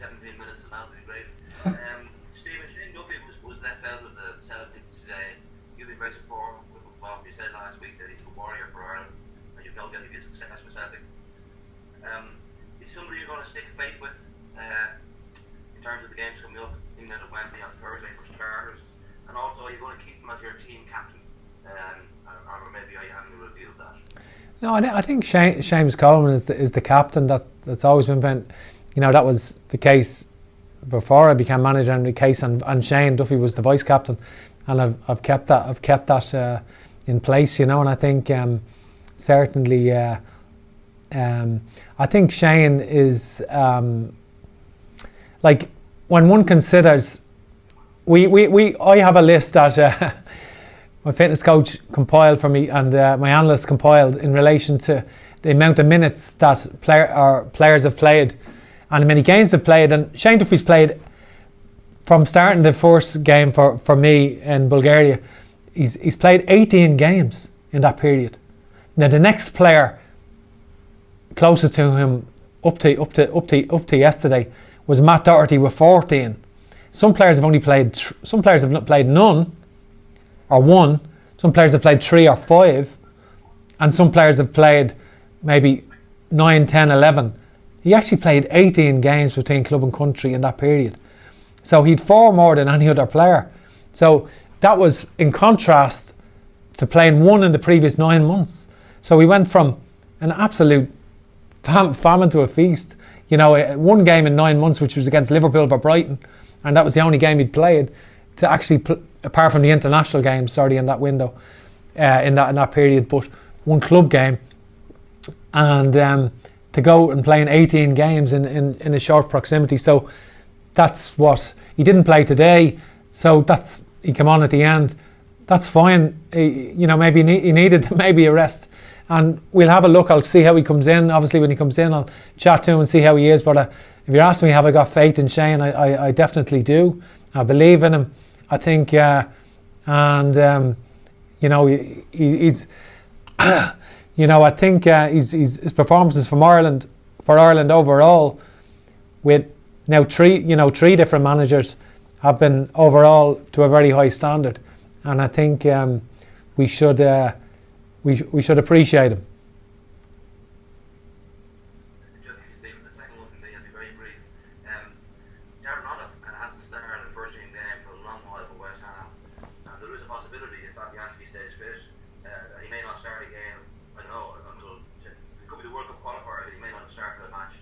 17 minutes, and that would be great. Stephen, Shane Duffy was left out of the Celtic today. You've been very supportive with Bob. You said last week that he's a warrior for Ireland, and you've no doubt he'll be a success for Celtic. Is somebody you're going to stick faith with in terms of the games coming up? England at Wembley on Thursday for starters, and also are you going to keep him as your team captain, or maybe are you having a review of that? No, I think Seamus Coleman is the captain. That's always been, that was the case before I became manager, and the case, and Shane Duffy was the vice captain, and I've kept that in place, and I think certainly I think Shane is like, when one considers, I have a list that my fitness coach compiled for me, and my analyst compiled in relation to the amount of minutes that players have played and how many games they've played. And Shane Duffy's played from starting the first game for me in Bulgaria. He's played 18 games in that period. Now the next player closest to him up to yesterday was Matt Doherty with 14. Some players have only played. Some players have not played none, or one. Some players have played 3 or 5, and some players have played maybe 9, 10, 11. He actually played 18 games between club and country in that period. So he'd 4 more than any other player. So that was in contrast to playing 1 in the previous 9 months. So we went from an absolute famine to a feast. 1 game in 9 months, which was against Liverpool for Brighton, and that was the only game he'd played, to actually, apart from the international games, in that window, in that period, but 1 club game, and to go and play in 18 games in a short proximity. So that's what he didn't play today. So he came on at the end. That's fine. Maybe he needed maybe a rest. And we'll have a look. I'll see how he comes in. Obviously, when he comes in, I'll chat to him and see how he is. But if you're asking me, have I got faith in Shane? I definitely do. I believe in him. I think, he's I think his performances for Ireland overall, with now 3 different managers, have been overall to a very high standard, and I think we should appreciate him. Just Stephen, the second one from me, I'll be very brief. Darren Roniff has to start in the first team game for a long while for West Ham, and there is a possibility if Fabianski stays fit that he may not start again. I don't know, until it could be the World Cup qualifier that he may not start the match.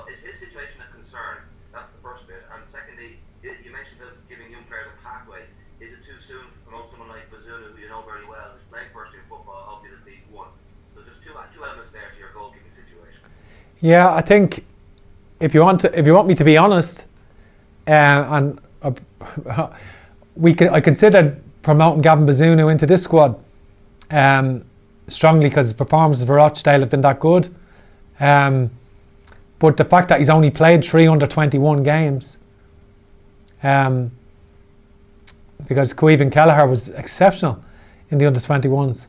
Is his situation a concern? That's the first bit. And secondly, you mentioned about giving young players a pathway. Is it too soon to promote someone like Bazunu, who you know very well, who's playing first team football, albeit at League One? So there's two elements there to your goalkeeping situation. Yeah, I think if you want me to be honest, I considered promoting Gavin Bazunu into this squad strongly, because his performances for Rochdale have been that good. But the fact that he's only played 3 under-21 games, because Caoimhin Kelleher was exceptional in the under-21s,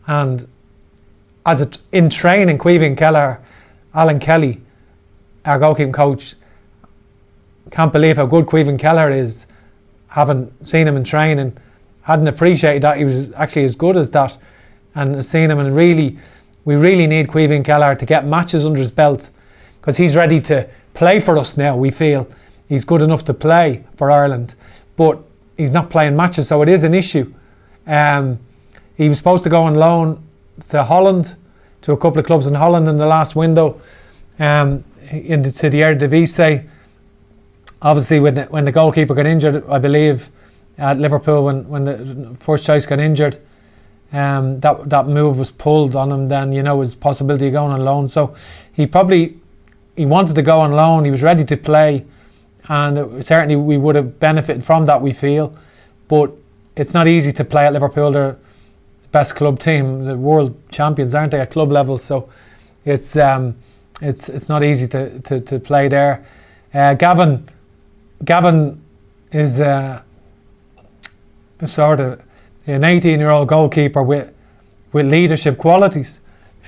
and in training, Caoimhin Kelleher, Alan Kelly, our goalkeeping coach, can't believe how good Caoimhin Kelleher is. Haven't seen him in training, hadn't appreciated that he was actually as good as that, and seen him, and we really need Caoimhin Kelleher to get matches under his belt, because he's ready to play for us now. We feel he's good enough to play for Ireland, but he's not playing matches, so it is an issue. He was supposed to go on loan to Holland, to a couple of clubs in Holland in the last window, to the Eredivisie. Obviously, when the goalkeeper got injured, I believe, at Liverpool, when the first choice got injured, that move was pulled on him. Then was possibility of going on loan. So he wanted to go on loan. He was ready to play, and certainly we would have benefited from that, we feel. But it's not easy to play at Liverpool. They're the best club team, the world champions, aren't they, at club level? So it's not easy to play there. Gavin is sort of an 18-year-old goalkeeper with leadership qualities,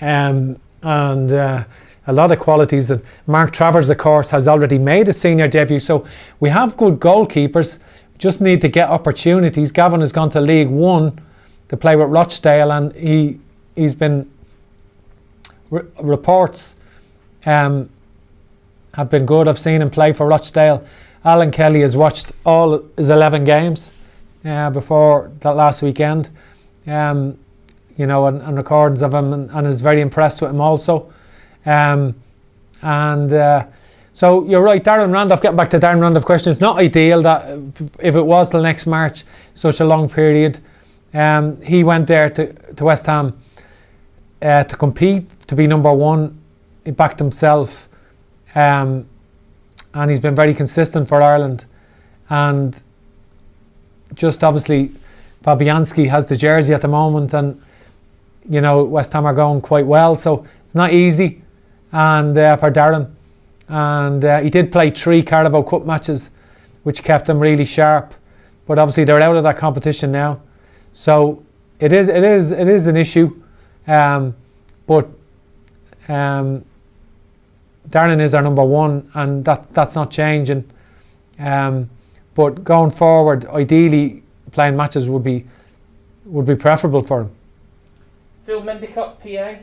and I a lot of qualities. And Mark Travers, of course, has already made a senior debut. So we have good goalkeepers. Just need to get opportunities. Gavin has gone to League One to play with Rochdale, and he's been reports have been good. I've seen him play for Rochdale. Alan Kelly has watched all his 11 games before that last weekend, and recordings of him, and is very impressed with him also. So you're right, Darren Randolph, getting back to Darren Randolph's question, it's not ideal that if it was till next March, such a long period. He went there to West Ham to compete, to be number one. He backed himself, and he's been very consistent for Ireland. And just obviously, Fabianski has the jersey at the moment, and West Ham are going quite well, so it's not easy. And for Darren, and he did play 3 Carabao Cup matches, which kept him really sharp. But obviously they're out of that competition now, so it is an issue. But Darren is our number one, and that's not changing. But going forward, ideally playing matches would be preferable for him. Phil Mendicott, PA.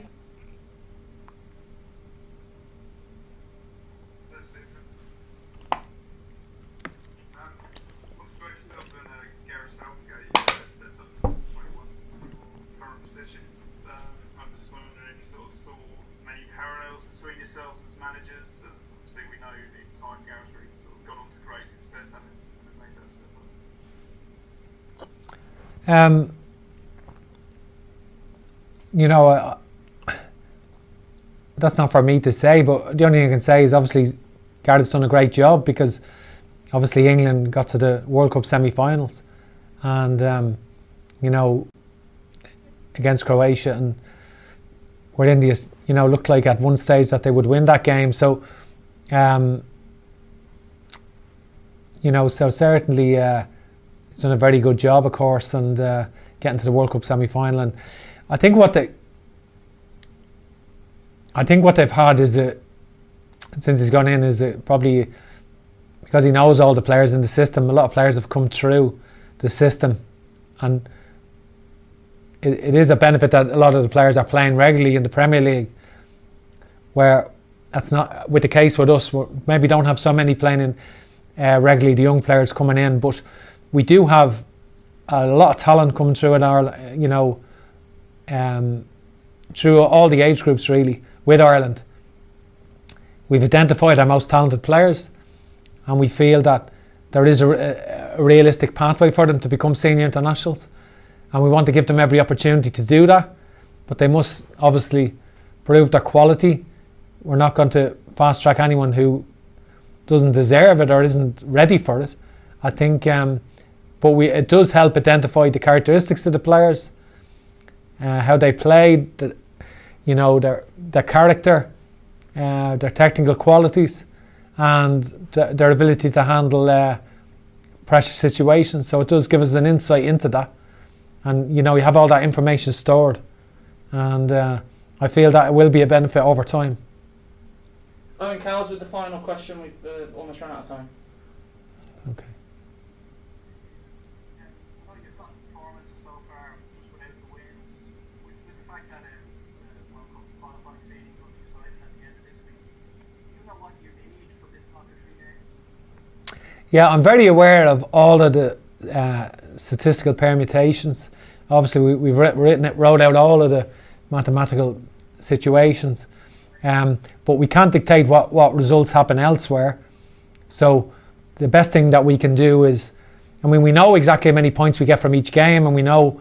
That's not for me to say, but the only thing I can say is obviously Gareth's done a great job, because obviously England got to the World Cup semi-finals, and against Croatia, and where India looked like at one stage that they would win that game. So so certainly he's done a very good job, of course, and getting to the World Cup semi-final. And I think what they've had is since he's gone in, is probably because he knows all the players in the system. A lot of players have come through the system, and it is a benefit that a lot of the players are playing regularly in the Premier League, where that's not with the case with us. We maybe don't have so many playing in regularly, the young players coming in, but we do have a lot of talent coming through in Ireland, through all the age groups really with Ireland. We've identified our most talented players, and we feel that there is a realistic pathway for them to become senior internationals, and we want to give them every opportunity to do that, but they must obviously prove their quality. We're not going to fast track anyone who doesn't deserve it or isn't ready for it. I think but it does help identify the characteristics of the players, how they play, their character, their technical qualities, and their ability to handle pressure situations. So it does give us an insight into that, and you have all that information stored, and I feel that it will be a benefit over time. Owen Cowles with the final question. We've almost run out of time. Okay. Yeah, I'm very aware of all of the statistical permutations. Obviously, we've wrote out all of the mathematical situations, but we can't dictate what results happen elsewhere. So the best thing that we can do is, we know exactly how many points we get from each game, and we know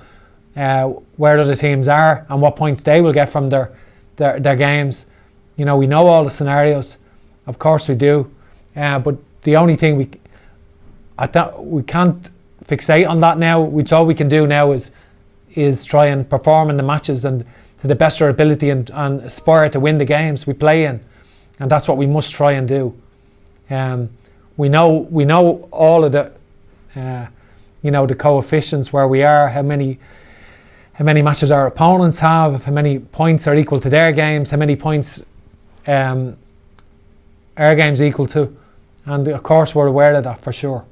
where other teams are and what points they will get from their games. We know all the scenarios, of course we do, but the only thing we can't fixate on that now. All we can do now is try and perform in the matches and to the best of our ability, and aspire to win the games we play in, and that's what we must try and do. We know all of the the coefficients where we are, how many matches our opponents have, how many points are equal to their games, how many points our game's equal too. And of course we're aware of that for sure.